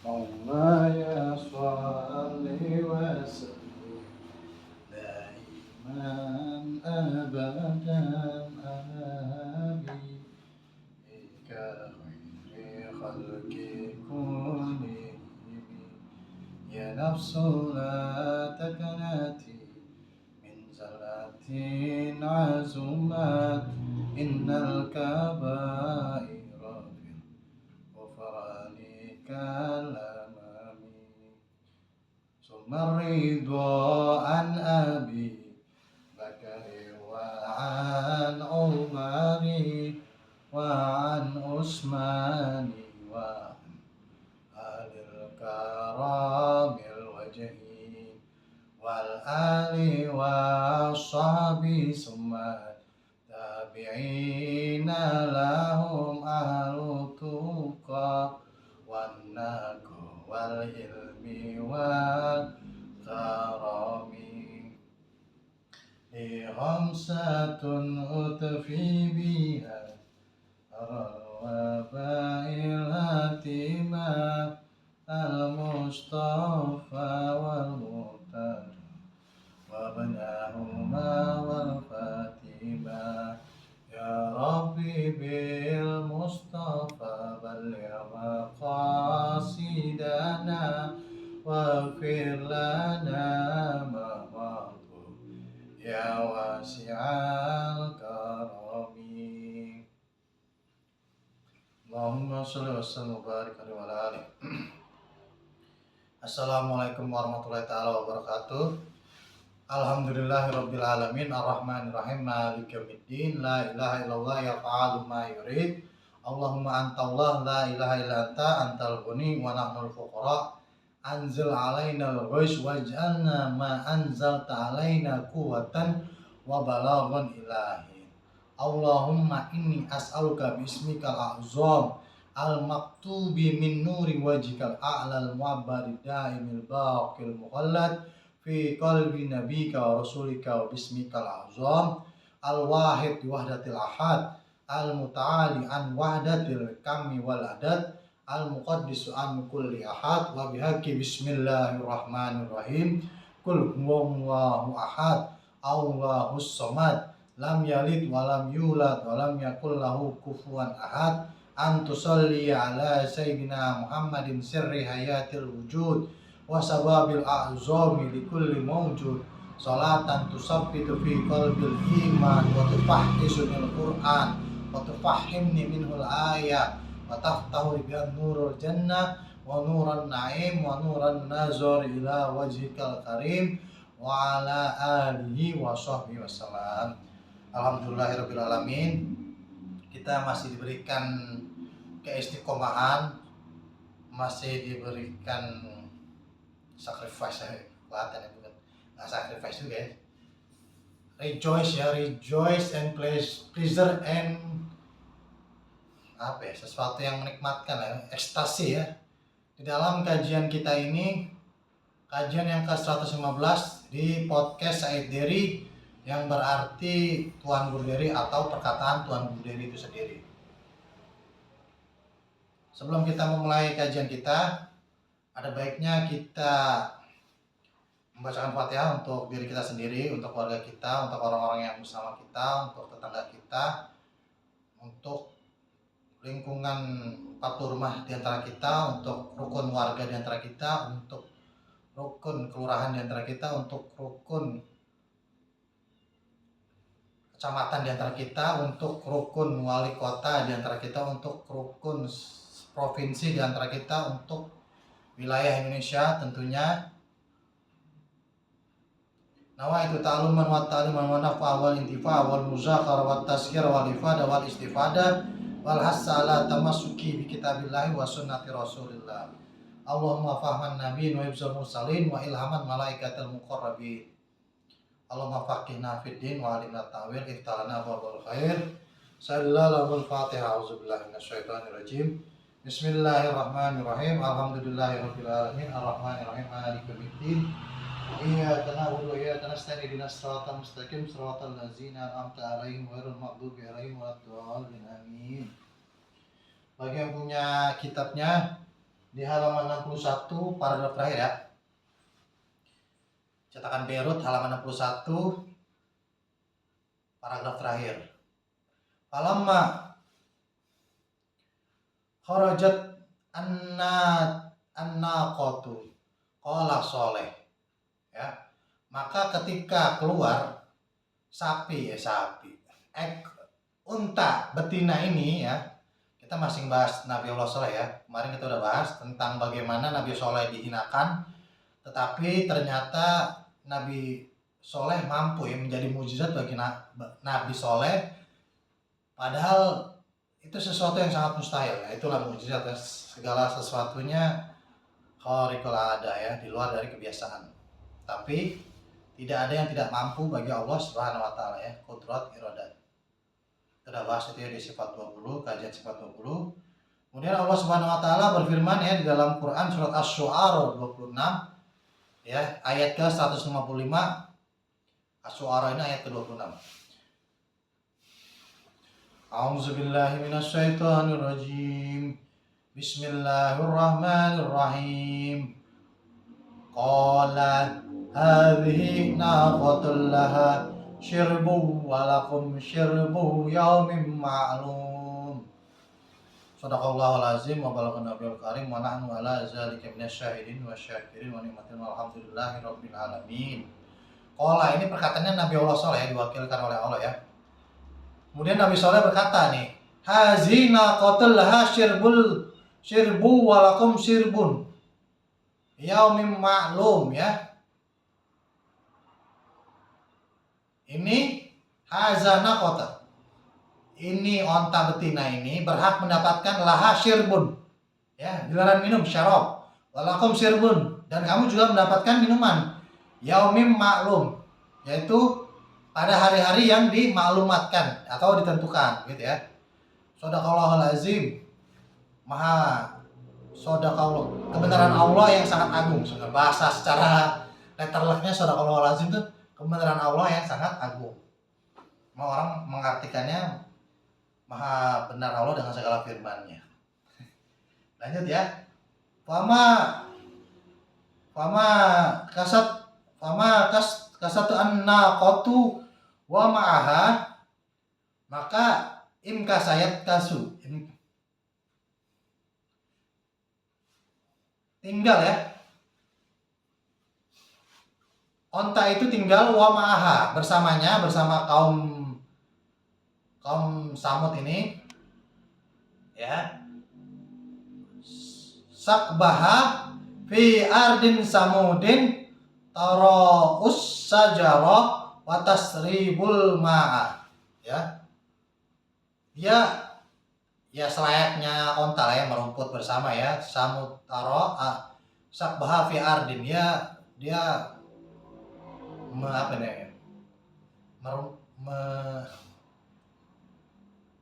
مولاي صل وسلم دائما أبدا على حبيبك خير خلق كلهم يا نفس لا تكنتي من زلة عزمت إن الكبائر في غفران كالأمام ثم الرضا عن أبي بكر وعن عمر وعن عثمان وعن آل الكرام الوجهين والآل والصحب ثم التابعين لهم أهل التقى والنقى والعلم والكرم خمسة أطفي بها الوباء الهاتمة المصطفى والمرتضى وابنهما والفاتمة يا ربي بالمصطفى بلغ مقاصدنا واغفر لنا ما مضى يا واسع الكرم اللهم صل وسلم وبارك عليه وعلى آله. Assalamualaikum warahmatullahi taala wabarakatuh. Alhamdulillahirabbil alamin arrahmanirrahim maliki yaumiddin la ilaha illallah yaf'alu ma yurid. Allahumma antallah la ilaha illa anta antal ghani wa nahnul fuqara anzil alaina al-ghais waj'alna ma anzalta alaina quwwatan wa balaghan ilahi. Allahumma inni as'aluka bismikal a'zam al-maktubi min nuri wajhikal a'lal mu'abbari daimil baqil mukhallad fi qalbi nabika wa rasulika wa bismikal a'zam al-wahid wahdatil ahad al-muta'ali an wahdatil kami wal adad al-muqaddisu an kulli ahad wa bihaqi bismillahirrahmanirrahim kul huwallahu ahad Allahus samad lam yalid wa lam yulad wa lam yakul lahu kufuwan ahad antusalli ala sayyidina Muhammadin sirri hayatil wujud wa sababil a'zami likulli mawjud salatan tusabbitu fi qalbil iman wa tufahhisunil Qur'an wa tufahhimni minhul ayat wa taftahu bihan nurul jannah wa nuran na'im wa nuran nazar ila wajhikal karim wa ala alihi wa sahbihi wassalam. Alhamdulillahirabbil alamin. Kita masih diberikan keistiqomahan, masih diberikan sacrifice kelihatan itu kan nggak sacrifice juga ya, rejoice and pleasure and apa ya, sesuatu yang menikmatkan ya, ekstasi ya. Di dalam kajian kita ini, kajian yang ke-115 di podcast Said Dery yang berarti Tuan Guru Dery atau perkataan Tuan Guru Dery itu sendiri. Sebelum kita memulai kajian kita, ada baiknya kita membacakan Fatihah untuk diri kita sendiri, untuk keluarga kita, untuk orang-orang yang bersama kita, untuk tetangga kita, untuk lingkungan 40 rumah di antara kita, untuk rukun warga di antara kita, untuk rukun kelurahan di antara kita, untuk rukun kecamatan di antara kita, untuk rukun wali kota di antara kita, untuk rukun provinsi di antara kita, untuk wilayah Indonesia tentunya. Nawaitu ta'aluman wa ta'liman wa naf'a wal intifa' wal muzakara wa tazkir wal ifada wal istifada wal hassa ala tamassuki bi kitabillahi wa sunnati rasulillah. Allahumma fahman nabiyyin wa hifzal mursalin wa ilhaman malaikatil muqarrabin. Allahumma faqihna fid din wa alimna ta'wil iftalana babul khair. Sallallahu al-Fatihah. A'udzubillahi minasyaitonir rajim. Bismillahirrahmanirrahim. Alhamdulillahirabbil alamin arrahmanirrahim maliki yaumiddin. Iyyaka na'budu wa iyyaka nasta'in ihdinas siratal mustaqim siratal ladzina an'amta 'alaihim ghairil maghdubi 'alaihim waladdallin. Amin. Bagi yang punya kitabnya, di halaman 61 paragraf terakhir ya. Cetakan Beirut halaman 61 paragraf terakhir. Falamma kharajat annaqatu qala Soleh, ya. Maka ketika keluar unta betina ini ya. Kita masih bahas Nabi Allah Soleh ya. Kemarin kita udah bahas tentang bagaimana Nabi Soleh dihinakan, tetapi ternyata Nabi Soleh mampu ya menjadi mujizat bagi Nabi Soleh, padahal itu sesuatu yang sangat mustahil ya. Itulah mujizat ya. Segala sesuatunya khariqul ada ya, di luar dari kebiasaan. Tapi tidak ada yang tidak mampu bagi Allah Subhanahu wa taala ya, qudrat iradat. Kita udah bahas itu ya di sifat 20, kajian sifat 20. Kemudian Allah Subhanahu wa taala berfirman ya di dalam Quran surat Asy-Syu'ara 26 ya, ayat ke-155. Asy-Syu'ara ini ayat ke-26. A'udzubillahi minasyaitonirrajim. Bismillahirrahmanirrahim. Qala hadhihi naqatul laha syirbu walakum syirbu yaumin ma'lum. Shadaqallahul azim wa balaghan nabiyul karim wa nahnu ala zalika minasyahidin wa syakirin wa nikmatin walhamdulillahi rabbil alamin. Qala ini perkataannya Nabi Allah Soleh diwakilkan oleh Allah ya. Kemudian Nabi Soleh berkata nih, hazina qatul laha syirbu walakum syirbun yaumim ma'lum ya. Ini hazana kota. Ini onta betina ini berhak mendapatkan laha syirbun. Ya, giliran minum syarab. Walakum syirbun, dan kamu juga mendapatkan minuman yaumim ma'lum, yaitu pada hari-hari yang dimaklumatkan atau ditentukan gitu ya. Shadaqallahul azim. Maha shadaqallah, kebenaran Allah yang sangat agung. Sebenarnya bahasa secara letterleknya shadaqallahul azim itu kebenaran Allah yang sangat agung. Mau orang mengartikannya maha benar Allah dengan segala firman-Nya. Lanjut ya. Fama kasatu annaqatu wa ma'aha, maka imkasayat kasu, tinggal ya, onta itu tinggal wa ma'aha, bersamanya, bersama kaum Samud ini ya, sakbaha fi ardin samudin tara'us sajarah wa tasribul ma'a ya. Ya selayaknya onta lah ya, merumput bersama ya. Samud sakbaha fi ardin, dia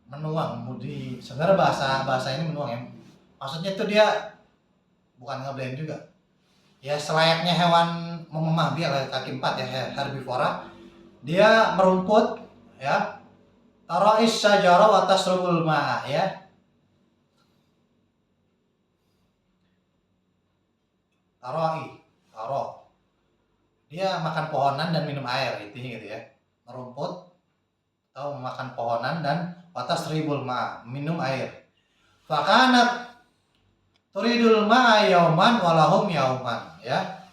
menuang mudi. Sebenarnya bahasa ini menuang ya. Maksudnya itu dia bukan ngeblend juga. Ya selayaknya hewan mememah biak kaki 4 ya, herbivora. Dia merumput ya. Tara'is syajara wa tasrubul ma'a ya. Taro. Dia makan pohonan dan minum air, intinya gitu ya. Merumput atau memakan pohonan dan watas ribul ma, minum air. Fakanat turidul ma'a yauman walahum yauman ya.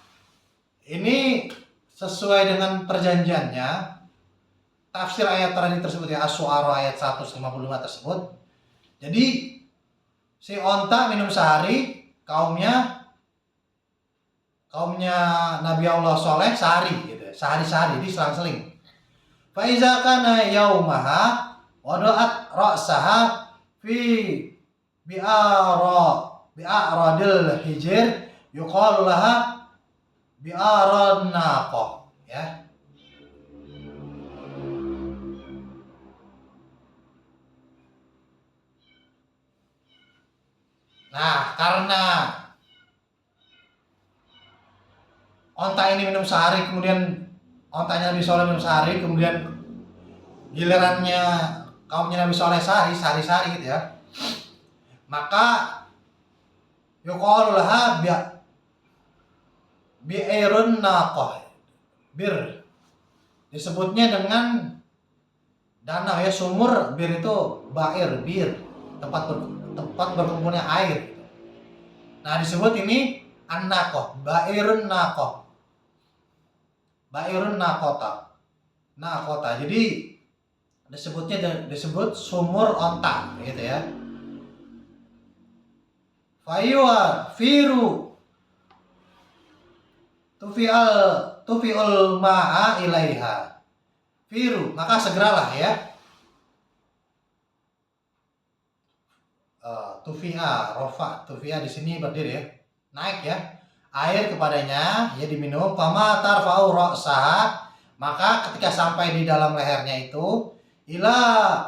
Ini sesuai dengan perjanjiannya. Tafsir ayat tadi tersebut ya, Asy-Syu'ara ayat 155 tersebut. Jadi si onta minum sehari, kaumnya Nabi Allah Soleh sehari gitu, sehari-sehari diselang-seling. Fa iza kana yaumaha wada'at ra'saha fi bi'aradil hijr yuqalu laha bi'aran naqah ya. Nah, karena onta ini minum sehari, kemudian ontanya Nabi Soleh minum sehari, kemudian gilirannya kaumnya Nabi Soleh sehari-sehari gitu ya. Maka yuqalu laha bi'irun naqah. Bir disebutnya dengan danau ya, sumur. Bir itu bir, tempat berkumpulnya air. Nah, disebut ini an-naqah, ba'irun naqah. Ba'irun naqata. Jadi disebut sumur onta gitu ya. Fayuwa firu tufi'ul ma'a ilaiha. Firu, maka segeralah ya. Tufi'a di sini berdiri ya. Naik ya. Air kepadanya ya diminum. Fama tarfa'u ra'saha, maka ketika sampai di dalam lehernya itu illa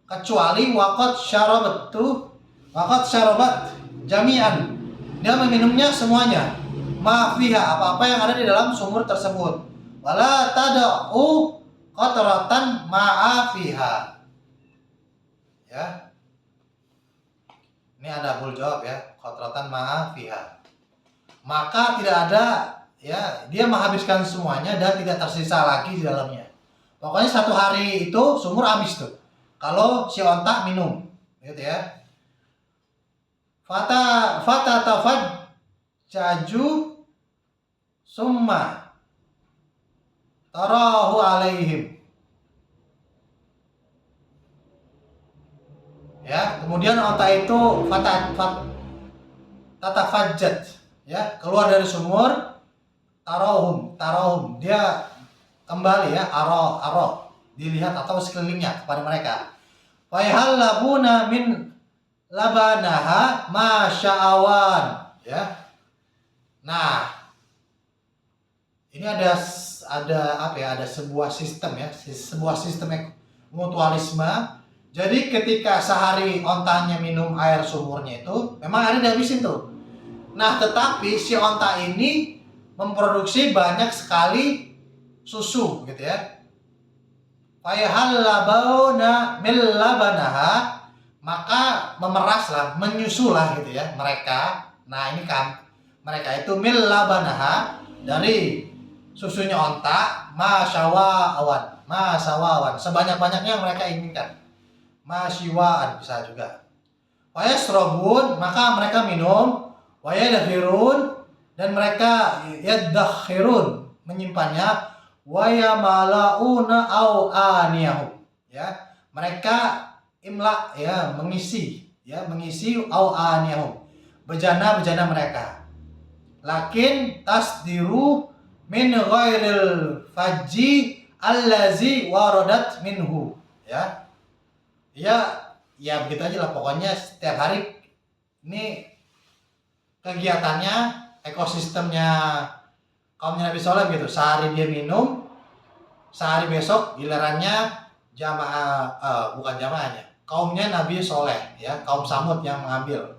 kecuali waqad syarabat jami'an, dia meminumnya semuanya, ma fiha, apa-apa yang ada di dalam sumur tersebut, wala tada'u qatratan ma'a fiha ya. Ini ada bul jawab ya, qatratan ma'a fiha, maka tidak ada ya, dia menghabiskan semuanya dan tidak tersisa lagi di dalamnya. Pokoknya satu hari itu sumur habis tuh kalau si onta minum gitu ya. Fata tafad jaju summa tarahu alaihim ya. Kemudian onta itu tatafajjat ya, keluar dari sumur. Tarahum, dia kembali ya, aro dilihat atau sekelilingnya kepada mereka. Fayhal labuna min labanaha masya'awan ya. Nah, ini ada apa ya, ada sebuah sistem ya, mutualisme. Jadi ketika sehari ontanya minum air sumurnya itu memang airnya dihabisin tuh. Nah, tetapi si onta ini memproduksi banyak sekali susu gitu ya. Fayhal labuna min labanaha, maka memeraslah, menyusulah gitu ya mereka. Nah, ini kan mereka itu min labanaha, dari susunya onta, masawawan, sebanyak-banyaknya yang mereka inginkan. Masyiwaan bisa juga. Wayasrobun, maka mereka minum. Wayadhirun, dan mereka yadakhirun, menyimpannya. Wayamalauna au aniyahum ya, mereka imla ya, mengisi au aniyahum, bejana mereka. Lakin tasdiru min ghairil faji allazi waradat minhu ya. Ya begitu aja lah pokoknya. Setiap hari ini kegiatannya, ekosistemnya kaumnya Nabi Soleh gitu. Sehari dia minum, sehari besok gilirannya bukan jamaahnya, kaumnya Nabi Soleh ya, kaum Samud yang mengambil.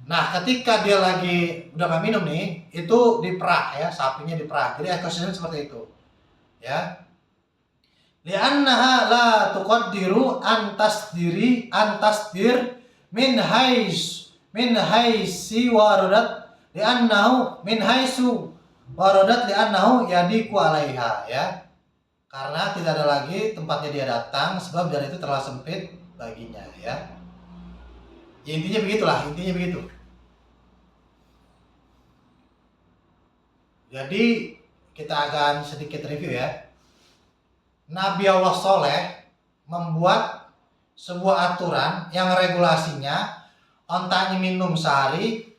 Nah, ketika dia lagi udah gak minum nih, itu diperah ya, sapinya diperah. Jadi ekosistem seperti itu ya. Li'annaha la tuqaddiru antasdir min haisi waradat li'annahu min haisu waradat li'annahu yadiku alaiha ya. Karena tidak ada lagi tempatnya dia datang, sebab jalan itu terlalu sempit baginya ya. Intinya begitu. Jadi kita akan sedikit review ya. Nabi Allah Soleh membuat sebuah aturan yang regulasinya ontanya minum sehari,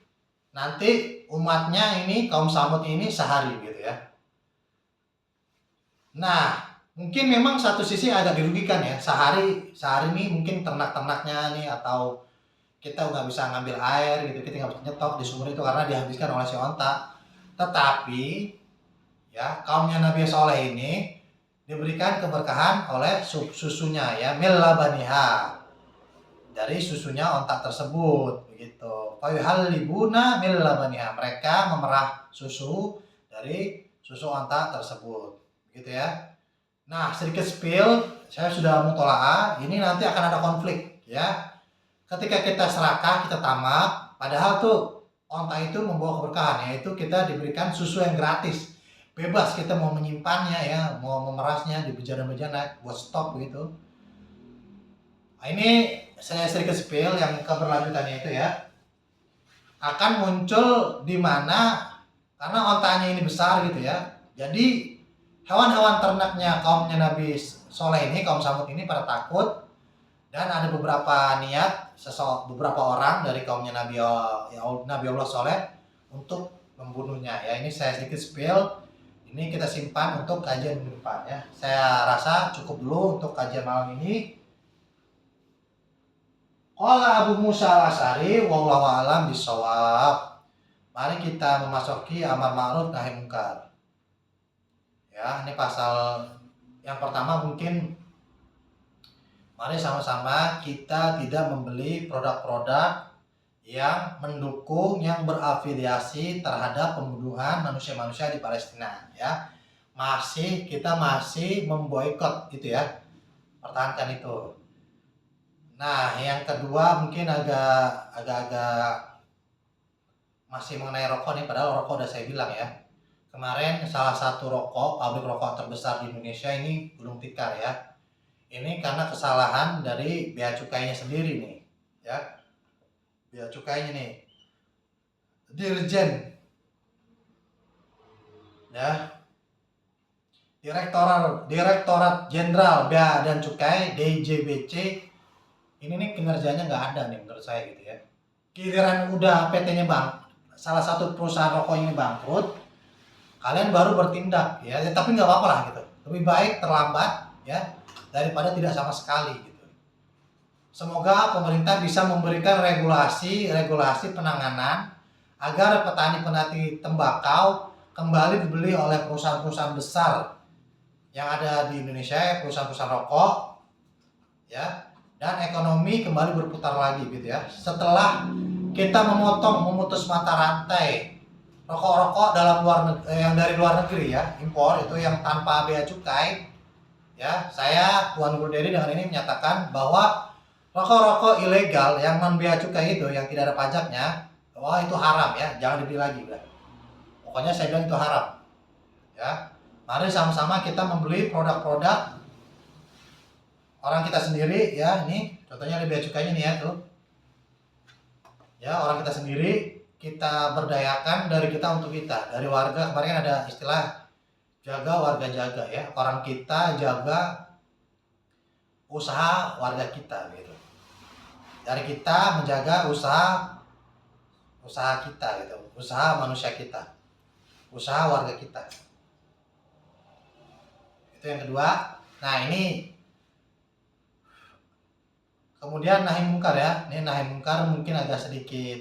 nanti umatnya ini kaum Samud ini sehari gitu ya. Nah, mungkin memang satu sisi agak dirugikan ya, sehari ini mungkin ternak-ternaknya nih, atau kita nggak bisa ngambil air gitu, kita nggak bisa nyetok di sumur itu karena dihabiskan oleh si onta. Tetapi ya, kaumnya Nabi Soleh ini diberikan keberkahan oleh susunya ya, mil labaniha, dari susunya onta tersebut begitu. Fayuhallibuna mil labaniha, mereka memerah susu dari susu onta tersebut begitu ya. Nah, sedikit spill, saya sudah mutolaah, ini nanti akan ada konflik ya. ketika kita serakah, kita tamak, padahal tuh onta itu membawa keberkahan, yaitu kita diberikan susu yang gratis, bebas kita mau menyimpannya ya, mau memerasnya di bejana-bejana buat stok gitu. Nah, ini saya sedikit spill yang keberlanjutannya itu ya, akan muncul di mana karena ontanya ini besar gitu ya. Jadi hewan-hewan ternaknya kaumnya Nabi Soleh ini, kaum Samud ini pada takut, dan ada beberapa niat beberapa orang dari kaumnya Nabi Allah Soleh untuk membunuhnya ya. Ini saya sedikit spill, ini kita simpan untuk kajian minggu depan ya. Saya rasa cukup dulu untuk kajian malam ini. Qala Abu Musa al-Asy'ari wallahu a'lam bishawab. Mari kita memasuki amar ma'ruf nahi munkar. Ya, ini pasal yang pertama mungkin mari sama-sama kita tidak membeli produk-produk yang mendukung, yang berafiliasi terhadap pembunuhan manusia-manusia di Palestina ya. Kita masih memboikot gitu ya. Pertahankan itu. Nah, yang kedua mungkin agak masih mengenai rokok nih, padahal rokok udah saya bilang ya. Kemarin salah satu pabrik rokok terbesar di Indonesia ini gulung tikar ya. Ini karena kesalahan dari bea cukainya sendiri nih ya. Bea cukainya nih. Dirjen ya. Direktorat Jenderal Bea dan Cukai DJBC ini nih kinerjanya nggak ada nih menurut saya gitu ya. Giliran udah PT-nya salah satu perusahaan rokok ini bangkrut, kalian baru bertindak ya, tapi nggak apa-apa lah gitu. Lebih baik terlambat ya daripada tidak sama sekali gitu. Semoga pemerintah bisa memberikan regulasi penanganan agar petani tembakau kembali dibeli oleh perusahaan-perusahaan besar yang ada di Indonesia, perusahaan-perusahaan rokok ya. Dan ekonomi kembali berputar lagi gitu ya. Setelah kita memutus mata rantai rokok-rokok yang dari luar negeri ya, impor itu yang tanpa bea cukai ya. Saya Tuan Guru Dedi dengan ini menyatakan bahwa rokok-rokok ilegal yang non bea cukai itu, yang tidak ada pajaknya, wah itu haram ya, jangan dibeli lagi udah. Pokoknya saya bilang itu haram ya. Mari sama-sama kita membeli produk-produk orang kita sendiri ya. Ini contohnya ada bea cukainya nih ya tuh ya, orang kita sendiri, kita berdayakan dari kita untuk kita, dari warga. Kemarin ada istilah jaga warga jaga ya, orang kita jaga usaha warga kita gitu, dari kita menjaga usaha kita gitu, usaha manusia kita, usaha warga kita. Itu yang kedua. Nah ini kemudian nahi mungkar ya. Ini nahi mungkar mungkin agak sedikit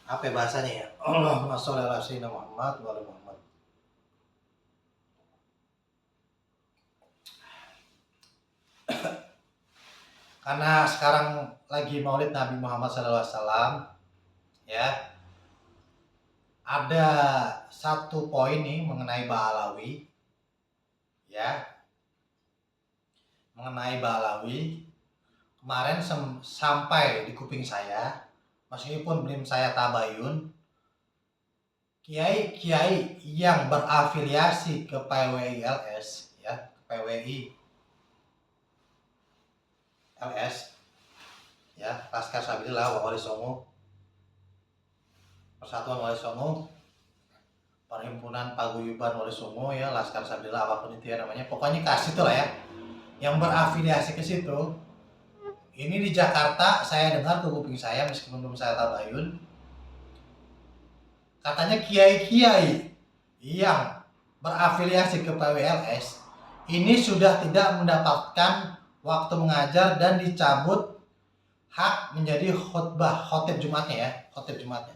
apa bahasanya ya. Allahumma sholli ala sayyidina Muhammad wa ala Muhammad. Karena sekarang lagi Maulid Nabi Muhammad SAW ya. Ada satu poin nih mengenai Ba'alawi ya. Mengenai Ba'alawi kemarin sampai di kuping saya, meskipun belum saya tabayun, kiai-kiai yang berafiliasi ke PWI LS ya, PWI LS ya, Laskar Sabilillah Wali Songo, Persatuan Wali Songo, Perhimpunan Paguyuban Wali Songo ya, Laskar Sabilillah apapun itu ya namanya, pokoknya kasih itu lah ya, yang berafiliasi ke situ. Ini di Jakarta saya dengar ke kuping saya, meskipun belum saya tabayun, katanya kiai-kiai yang berafiliasi ke PWLS ini sudah tidak mendapatkan waktu mengajar dan dicabut hak menjadi khotib Jumatnya ya, khotib Jumatnya.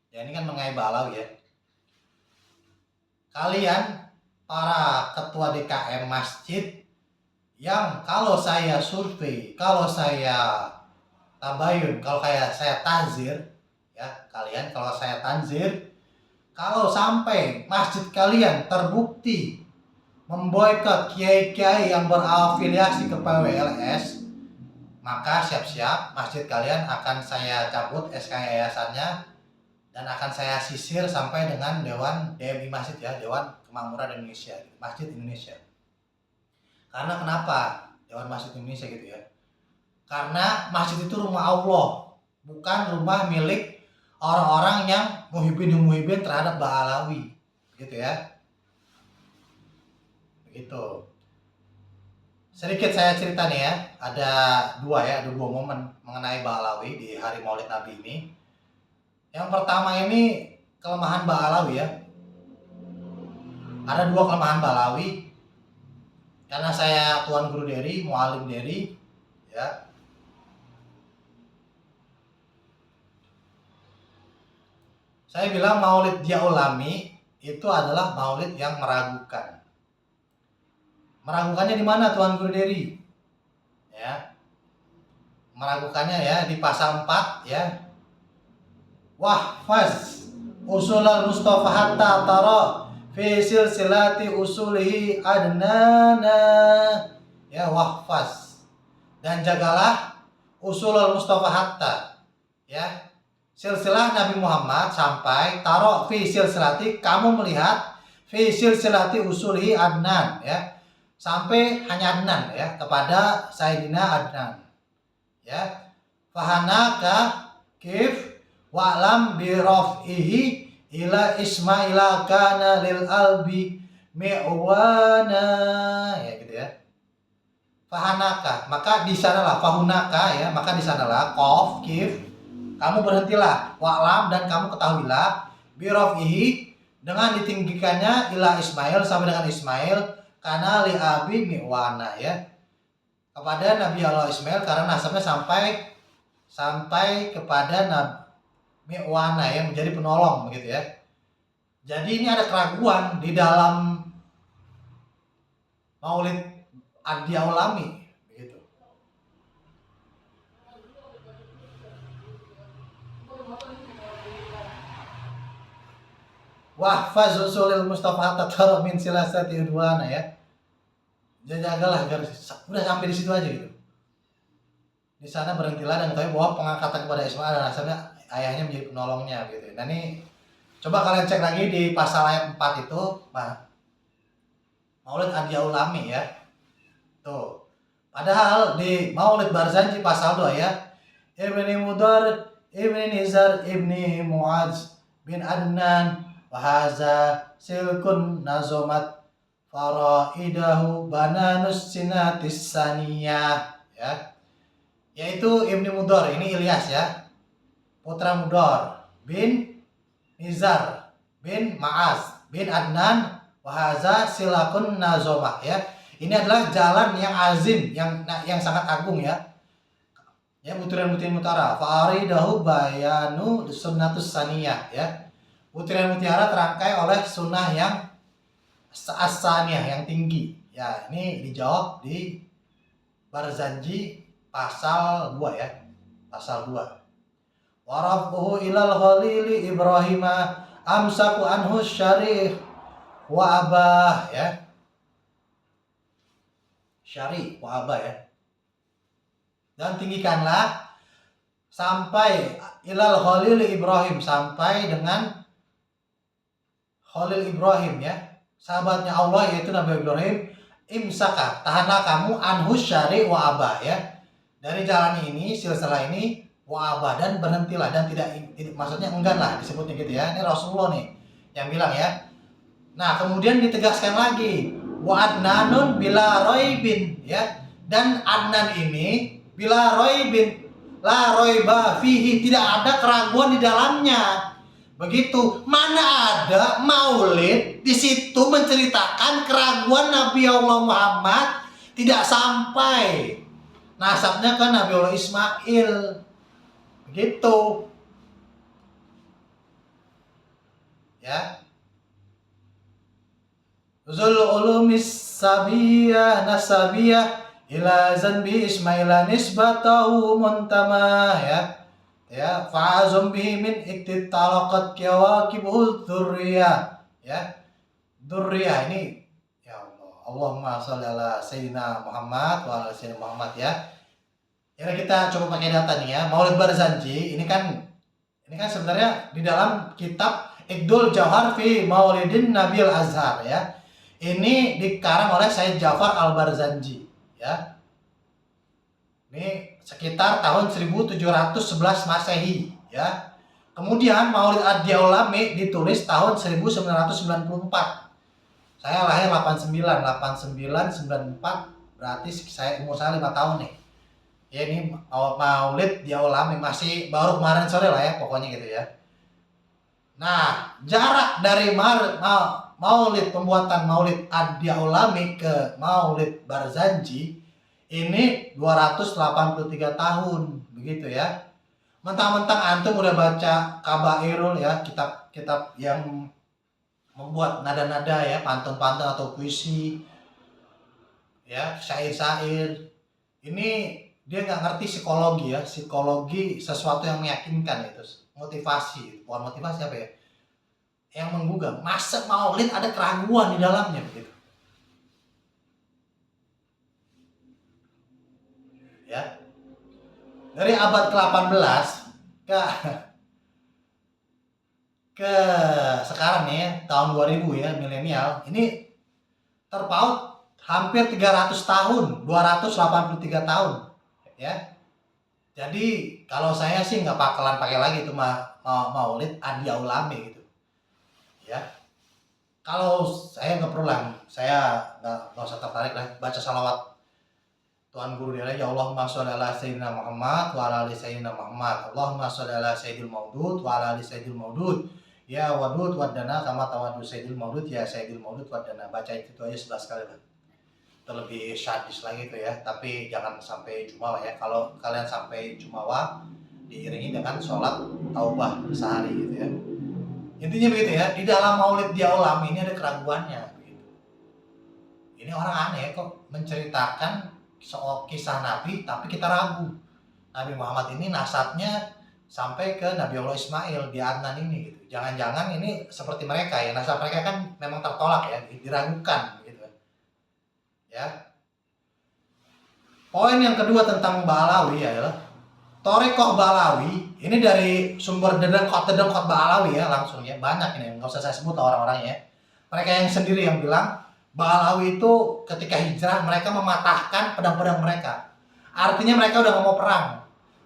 Ya ini kan mengenai Ba'alawi ya. Kalian para ketua DKM masjid yang kalau saya survei, kalau saya tabayun, kalau saya tanzir ya, kalian kalau saya tanzir, kalau sampai masjid kalian terbukti memboikot kiai-kiai yang berafiliasi ke PWLS maka siap-siap masjid kalian akan saya cabut SK yayasannya dan akan saya sisir sampai dengan Dewan DMI Masjid ya, Dewan Kemakmuran Indonesia, Masjid Indonesia. Karena kenapa Dewan Masjid Indonesia gitu ya? Karena masjid itu rumah Allah, bukan rumah milik orang-orang yang muhibin terhadap Ba'alawi, gitu ya. Begitu. Sedikit saya cerita nih ya, ada dua momen mengenai Ba'alawi di hari Maulid Nabi ini. Yang pertama ini kelemahan Ba'alawi ya. Ada dua kelemahan Ba'alawi. Karena saya Tuan Guru Dery, Mualim Dery, ya. Saya bilang maulid Diaulami itu adalah maulid yang meragukan. Meragukannya di mana Tuan Guru Dery? Ya. Meragukannya ya di pasal 4 ya. Wahfaz usulal Mustafa hatta tara fi silsilati usulihi adnana. Ya, wahfaz. Dan jagalah usulul Mustafa hatta ya. Silsilah Nabi Muhammad sampai taruh fi silsilati, kamu melihat fi silsilati usulihi Adnan ya, sampai hanya Adnan ya, kepada Sayyidina Adnan ya. Fahanaka kif wa'lam bi raf'ihi ila Ismaila kana lil albi mi'wana ya gitu ya. Fahanaka, maka di sanalah fahunaka ya, maka di sanalah qaf kif, kamu berhentilah, wa'lam, dan kamu ketahuilah birofihi, dengan ditinggikannya ila Ismail, sampai dengan Ismail, karena li abi mi'wana ya, kepada Nabi Allah Ismail, karena nasabnya sampai kepada Nabi mi'wana ya, menjadi penolong begitu ya. Jadi ini ada keraguan di dalam maulid Diaulami. Wahfaz usulil Mustafa tatar min silasati udwana ya. Jagalah agar udah sampai di situ aja gitu. Di sana berhentilah dan ketahui bahwa pengangkatan kepada Ismail dan asalnya ayahnya menjadi penolongnya gitu. Nah ini coba kalian cek lagi di pasal ayat 4 itu, Maulid Diaulami ya. Tuh. Padahal di Maulid Barzanji pasal 2 ya. Ibni Mudar, Ibni Nizar, Ibni Mu'adz bin Adnan wahaza silkun nazomat faraidahu bananus sinatis saniyah ya, yaitu Ibni Mudor, ini Ilyas ya, putra Mudor bin Nizar bin Ma'az bin Adnan wahaza silakun nazomah ya, ini adalah jalan yang azim, yang sangat agung ya, ya butiran-butiran mutara faridahu bayanu sunnatus saniyah ya, butiran mutiara terangkai oleh sunnah yang as-saniyah, yang tinggi. Ya, ini dijawab di Barzanji pasal 2 ya. Pasal 2. Warafuhu ilal khalili Ibrahima amsaku anhu syarih wa abah ya. Syarih wa abah ya. Dan tinggikanlah sampai ilal khalili Ibrahim, sampai dengan Khalil Ibrahim ya, sahabatnya Allah yaitu Nabi Ibrahim, imsaka, tahanlah kamu anhus syari wa abah ya, dari jalan ini, silsilah ini, wa abah, dan berhentilah, dan tidak maksudnya enggan lah disebutnya gitu ya. Ini Rasulullah nih yang bilang ya. Nah kemudian ditegaskan lagi wa adnanun bila roibin ya, dan Adnan ini bila roibin la roiba fihi, tidak ada keraguan di dalamnya. Begitu, mana ada maulid di situ menceritakan keraguan Nabi Allah Muhammad tidak sampai nasabnya kan Nabi Allah Ismail. Begitu. Ya. Zul ulumis sabiyah nasabiyah ila zanbi Ismaila nisbatahu muntamah ya. Ya, fa'azum bihi min iktitalaqat kawakibul dzurriyyah ya. Dzurriyyah ini ya Allah. Allahumma shalli ala sayyidina Muhammad wa ala sayyidina Muhammad ya. Ya kita coba pakai data nih ya. Maulid Barzanji ini kan sebenarnya di dalam kitab Iqdul Jauhar fi Maulidin Nabil Azhar ya. Ini dikarang oleh Said Ja'far Al-Barzanji ya. Ini sekitar tahun 1711 Masehi ya. Kemudian Maulid Ad-Daulami ditulis tahun 1994. Saya lahir 89, 94, berarti umur saya 5 tahun nih. Ya ini Maulid Daulami masih baru kemarin sore lah ya pokoknya gitu ya. Nah, jarak dari Maulid pembuatan Maulid Ad-Daulami ke Maulid Barzanji ini 283 tahun begitu ya. Mentang-mentang antum udah baca Kabairul ya, kitab-kitab yang membuat nada-nada ya, pantun-pantun atau puisi ya, syair-syair. Ini dia nggak ngerti psikologi ya, psikologi sesuatu yang meyakinkan itu, motivasi, bukan motivasi apa ya, yang menggugah. Masa Maulid ada keraguan di dalamnya begitu ya. Dari abad ke-18 ke ke sekarang nih ya, tahun 2000 ya, milenial, ini terpaut hampir 300 tahun, 283 tahun ya. Jadi kalau saya sih nggak bakalan pakai lagi itu Maulid Ad-Daulami gitu ya. Kalau saya nggak perlu lah, saya nggak usah tertarik lah baca salawat Tuhan Guru dia, ya Allahumma sholli ala sayyidina Muhammad wa ala ali sayyidina Muhammad. Allahumma sholli ala sayyidil maudud wa ala ali sayyidil maudud. Ya wadud wadana kama tawadu sayyidil maudud ya sayyidil maudud wadana. Baca itu aja 11 kali lah. Terlebih syadis lagi itu ya, tapi jangan sampai jumawa ya. Kalau kalian sampai jumawa diiringi dengan sholat taubah sehari gitu ya. Intinya begitu ya. Di dalam Maulid Daulami ini ada keraguannya begitu. Ini orang aneh kok menceritakan soal kisah Nabi tapi kita ragu. Nabi Muhammad ini nasabnya sampai ke Nabi Allah Ismail di Adnan ini gitu. Jangan-jangan ini seperti mereka ya, nasab mereka kan memang tertolak ya, diragukan gitu ya. Poin yang kedua tentang Ba'alawi adalah Thariqah Ba'alawi. Ini dari sumber dedengkot Ba'alawi ya, langsung ya, banyak ini, nggak usah saya sebut orang-orangnya ya. Mereka yang sendiri yang bilang Ba'alawi itu ketika hijrah mereka mematahkan pedang-pedang mereka. Artinya mereka udah nggak mau perang.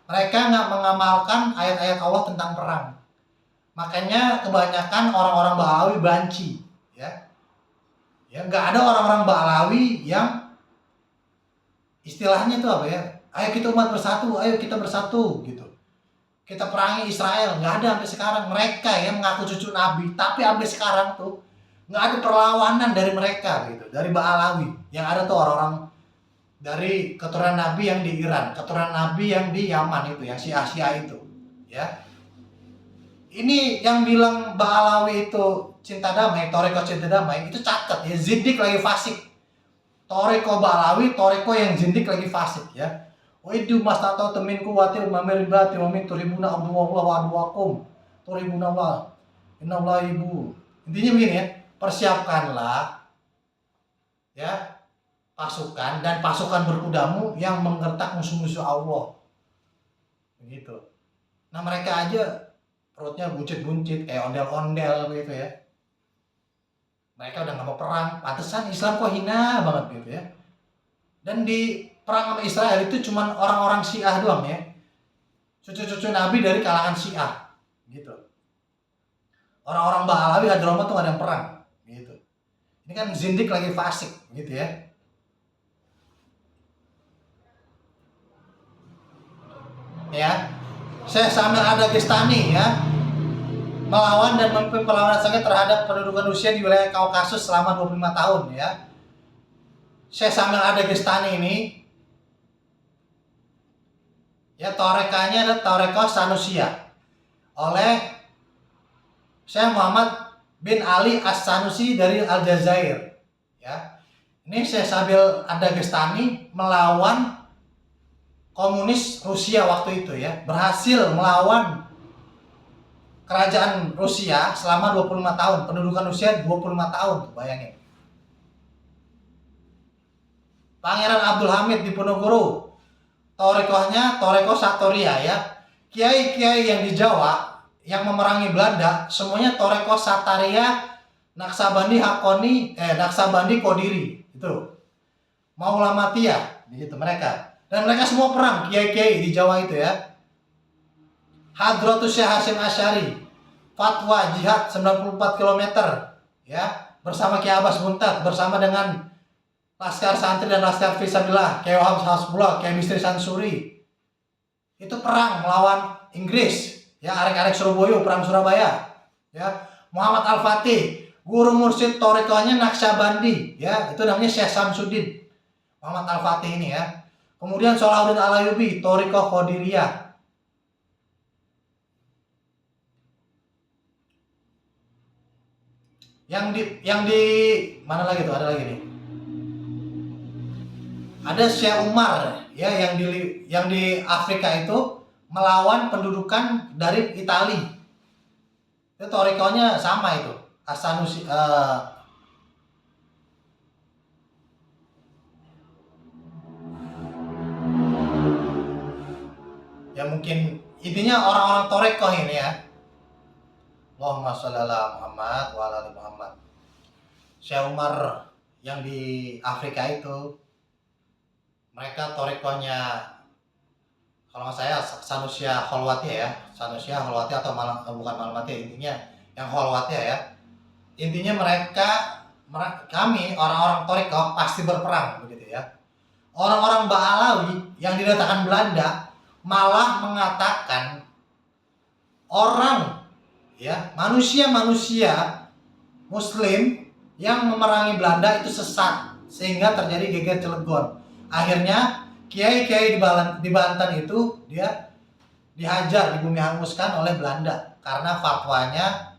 Mereka nggak mengamalkan ayat-ayat Allah tentang perang. Makanya kebanyakan orang-orang Ba'alawi banci, ya. Ya nggak ada orang-orang Ba'alawi yang istilahnya itu apa ya? Ayo kita umat bersatu, ayo kita bersatu gitu. Kita perangi Israel, nggak ada sampai sekarang. Mereka yang mengaku cucu Nabi, tapi sampai sekarang tuh nggak ada perlawanan dari mereka gitu, dari Ba'alawi. Yang ada tuh orang-orang dari keturunan Nabi yang di Iran, keturunan Nabi yang di Yaman itu, yang Syiah itu, ya. Ini yang bilang Ba'alawi itu cinta damai, Thariqah cinta damai, itu catat ya, zindik lagi fasik. Thariqah Ba'alawi, Thariqah yang zindik lagi fasik ya. Wa idu mastatau temin kuwatil mamir bati wa min turibuna abdullah wa aduwakum turibuna wa innallaha ibu. Intinya begini ya, persiapkanlah ya pasukan dan pasukan berkudamu yang menggertak musuh-musuh Allah. Begitu. Nah mereka aja perutnya buncit-buncit kayak ondel-ondel gitu ya. Mereka udah nggak mau perang, pantesan Islam kok hina banget gitu ya. Dan di perang sama Israel itu cuma orang-orang Syiah doang ya. Cucu-cucu Nabi dari kalangan Syiah gitu. Orang-orang Ba'alawi Hadramut tuh gak ada yang perang gitu. Ini kan zindik lagi fasik gitu ya. Ya, Syekh Syamil Ad-Dagestani ya melawan dan memimpin perlawanan sangat terhadap pendudukan Rusia di wilayah Kaukasus selama 25 tahun ya. Syekh Syamil Ad-Dagestani ini ya tarekahnya adalah tarekah Sanusiyah oleh Syekh Muhammad bin Ali As-Sanusi dari Aljazair ya. Ini Syekh Syamil Ad-Dagestani melawan komunis Rusia waktu itu ya, berhasil melawan kerajaan Rusia selama 25 tahun, pendudukan Rusia 25 tahun tuh, bayangin. Pangeran Abdul Hamid Diponegoro Torekohnya Toreko Satoria ya. Kiai-kiai yang di Jawa yang memerangi Belanda semuanya Toreko Sataria, Naksabandi Hakoni, Naksabandi Kodiri itu. Maulamatia gitu mereka. Dan mereka semua perang kiai-kiai di Jawa itu ya. Hadratus Syekh Hasyim Asy'ari, fatwa jihad 94 km ya, bersama Kiai Abbas Muntat, bersama dengan Laskar Santri dan Laskar Fisabilillah, Kiai Wahab Hasbullah, Kiai Mistri Sansuri. Itu perang melawan Inggris, ya, arek-arek Surabaya, perang Surabaya. Ya, Muhammad Al-Fatih, guru mursyid torekohnya Naksabandi, ya, itu namanya Syekh Samsudin. Muhammad Al-Fatih ini ya. Kemudian Salahuddin Al-Ayyubi, Torikoh Qadiriyah. Yang di mana lagi tuh? Ada lagi nih. Ada Syekh Umar ya yang di Afrika itu melawan pendudukan dari Itali. Itu torikonya sama itu. Asanusi ya mungkin intinya orang-orang torekoh ini ya. Allahumma sholli ala Muhammad wa ala ali Muhammad. Syekh Umar yang di Afrika itu mereka torekohnya kalau saya Sanusia Holwati ya, Sanusia Holwati atau bukan Malamati, intinya yang Holwati ya. Intinya kami orang-orang torekoh pasti berperang begitu ya. Orang-orang Ba'alawi yang didatangkan Belanda malah mengatakan orang ya, manusia Muslim yang memerangi Belanda itu sesat sehingga terjadi geger Cilegon. Akhirnya kiai-kiai di Banten itu dia dihajar, dibumi hanguskan oleh Belanda karena fatwanya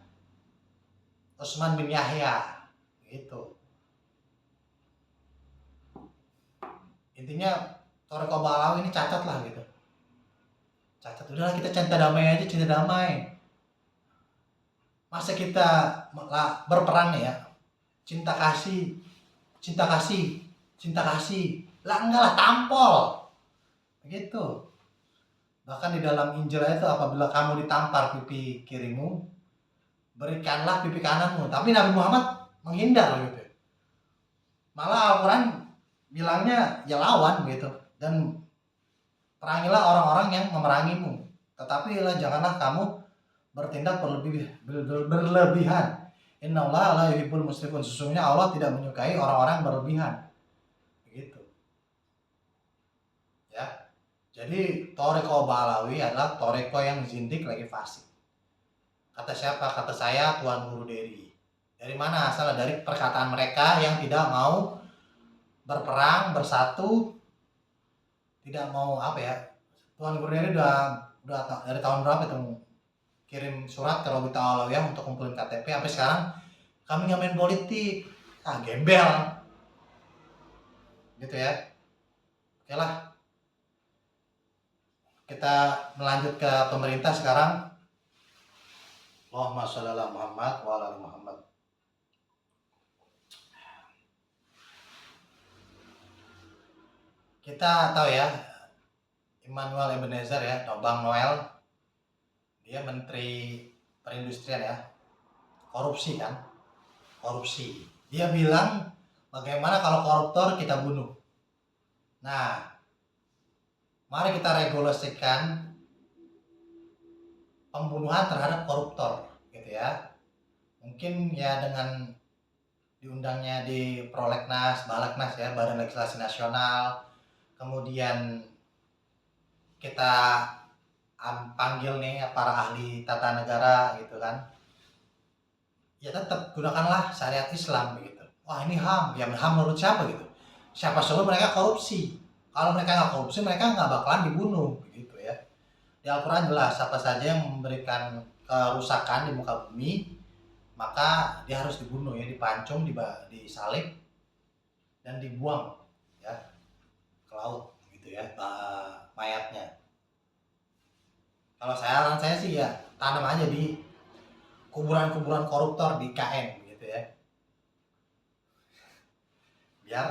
Utsman bin Yahya gitu. Intinya Toreko Ba'alawi ini cacat lah gitu. Cacat, udahlah kita cinta damai aja, cinta damai. Masa kita berperang ya, cinta kasih, lah enggak lah, tampol begitu. Bahkan di dalam Injil itu apabila kamu ditampar pipi kirimu, berikanlah pipi kananmu. Tapi Nabi Muhammad menghindar gitu. Malah Al-Quran bilangnya ya lawan gitu, dan perangilah orang-orang yang memerangimu. Tetapi janganlah kamu bertindak berlebihan. Innallaha la yuhibbul musrifin. Sesungguhnya Allah tidak menyukai orang-orang berlebihan. Begitu. Ya. Jadi Toreko Ba'alawi adalah toreko yang zindik lagi fasik. Kata siapa? Kata saya, Tuan Guru Dery. Dari mana asalnya? Dari perkataan mereka yang tidak mau berperang, bersatu, tidak mau apa ya? Tuan Guru Dery udah dari tahun berapa itu kirim surat ke Robita Alawiyah untuk kumpulin KTP, sampai sekarang kami nggak main politik, gembel gitu ya. Oke lah, kita melanjut ke pemerintah sekarang. Allahumma sholli ala Muhammad wa ala ali Muhammad. Kita tahu ya, Immanuel Ebenezer ya, Bang Noel, dia menteri perindustrian ya, korupsi kan, korupsi. Dia bilang bagaimana kalau koruptor kita bunuh. Nah, mari kita regulasikan pembunuhan terhadap koruptor gitu ya. Mungkin ya dengan diundangnya di Prolegnas, Baleknas ya, Badan Legislasi Nasional, kemudian kita panggil nih para ahli tata negara gitu kan, ya tetap gunakanlah syariat Islam begitu. Wah ini HAM, ya HAM menurut siapa gitu? Siapa suruh mereka korupsi? Kalau mereka nggak korupsi, mereka nggak bakalan dibunuh begitu ya. Di Al-Quran jelas, siapa saja yang memberikan kerusakan di muka bumi, maka dia harus dibunuh ya, dipancung, disalib, dan dibuang ya ke laut gitu ya, mayatnya. Kalau saran saya sih ya tanam aja di kuburan-kuburan koruptor di KN gitu ya, biar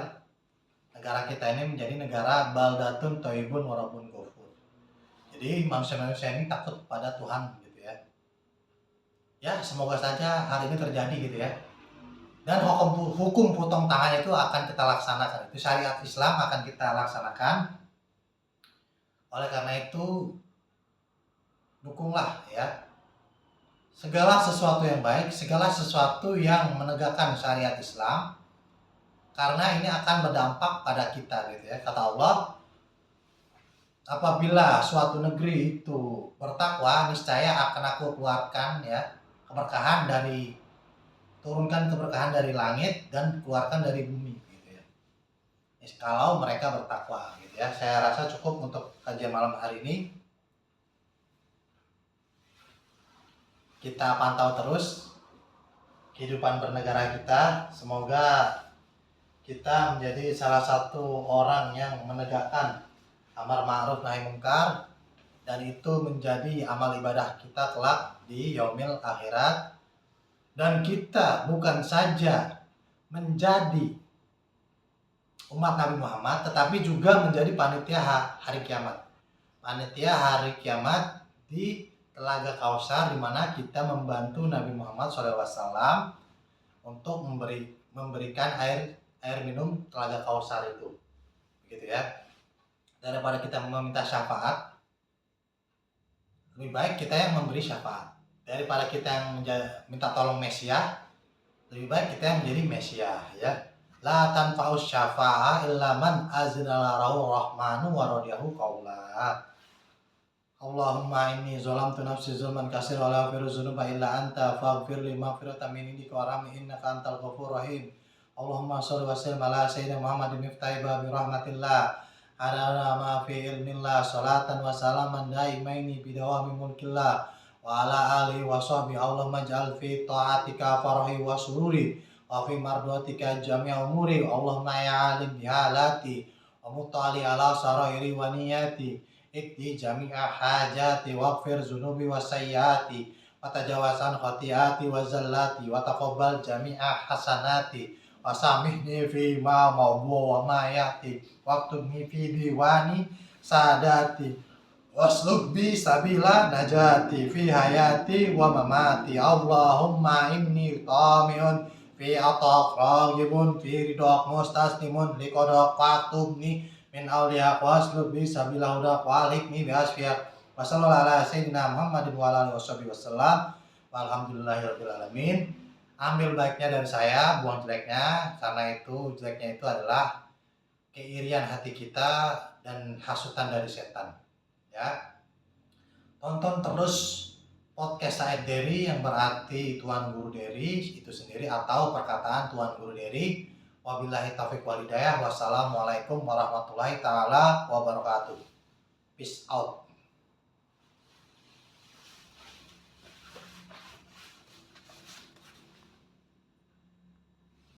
negara kita ini menjadi negara baldatun thayyibun wa rabbun ghafur. Jadi manusia-manusia ini takut pada Tuhan gitu ya. Ya, semoga saja hari ini terjadi gitu ya. Dan hukum potong tangan itu akan kita laksanakan. Itu syariat Islam akan kita laksanakan. Oleh karena itu, dukunglah ya segala sesuatu yang baik, segala sesuatu yang menegakkan syariat Islam, karena ini akan berdampak pada kita gitu ya. Kata Allah, apabila suatu negeri itu bertakwa, niscaya akan aku keluarkan ya keberkahan dari turunkan keberkahan dari langit dan keluarkan dari bumi gitu ya. Kalau mereka bertakwa gitu ya. Saya rasa cukup untuk kajian malam hari ini. Kita pantau terus kehidupan bernegara kita. Semoga kita menjadi salah satu orang yang menegakkan amar ma'ruf nahi munkar, dan itu menjadi amal ibadah kita kelak di yaumil akhirat. Dan kita bukan saja menjadi umat Nabi Muhammad, tetapi juga menjadi panitia hari kiamat. Panitia hari kiamat di Telaga Kausar, di mana kita membantu Nabi Muhammad SAW untuk memberikan air minum Telaga Kausar itu, begitu ya. Daripada kita meminta syafaat, lebih baik kita yang memberi syafaat. Daripada kita yang minta tolong Mesiah, lebih baik kita yang menjadi Mesiah ya. La tanfa'us syafa'ah illa man azina lahu rahmanu wa radiyahu qawla. Allahumma inni zalamtu nafsi zulman katsira wa la yaghfiru dzunuba illa anta faghfir li maghfiratan min indika warhamni innaka antal ghafurur rahim. Allahumma shalli wa sallim ala sayyidina Muhammadin miftahi babi rahmatillah ala ma fi ilmillah salatan wa salaman daimaini bidawami mulkillah wa ala alihi wa sahbihi. Allahumma ij'al fi ta'atika farahi wa sururi wa fi mardatika jami'a umuri. Allahumma ya alim bihalati wa mutali ala sarairi wa niyati ikti jami'a hajati waghfir zunubi wa sayyati wa tajawazan khati'ati wa zallati wa taqabbal jami'a hasanati wa samihni fi ma mawdu wa ma ya'ti waktubni fi diwani sadati wasluk bi sabila najati fi hayati wa mamati. Allahumma inni tami'un fi ataq raghibun fi ridaq mustaslimun liqadak faktubni min awliya wasluk bi sabila hudak walikni bi asfiyak wa sallallahu ala sayyidina Muhammadin wa ala alihi wasallam walhamdulillahirabbil alamin. Ambil baiknya dari saya, buang jeleknya, karena itu jeleknya itu adalah keirian hati kita dan hasutan dari setan ya. Tonton terus podcast Said Dery, yang berarti Tuan Guru Dery itu sendiri atau perkataan Tuan Guru Dery. Wabillahi taufiq wal hidayah. Wassalamualaikum warahmatullahi taala wabarakatuh. Peace out.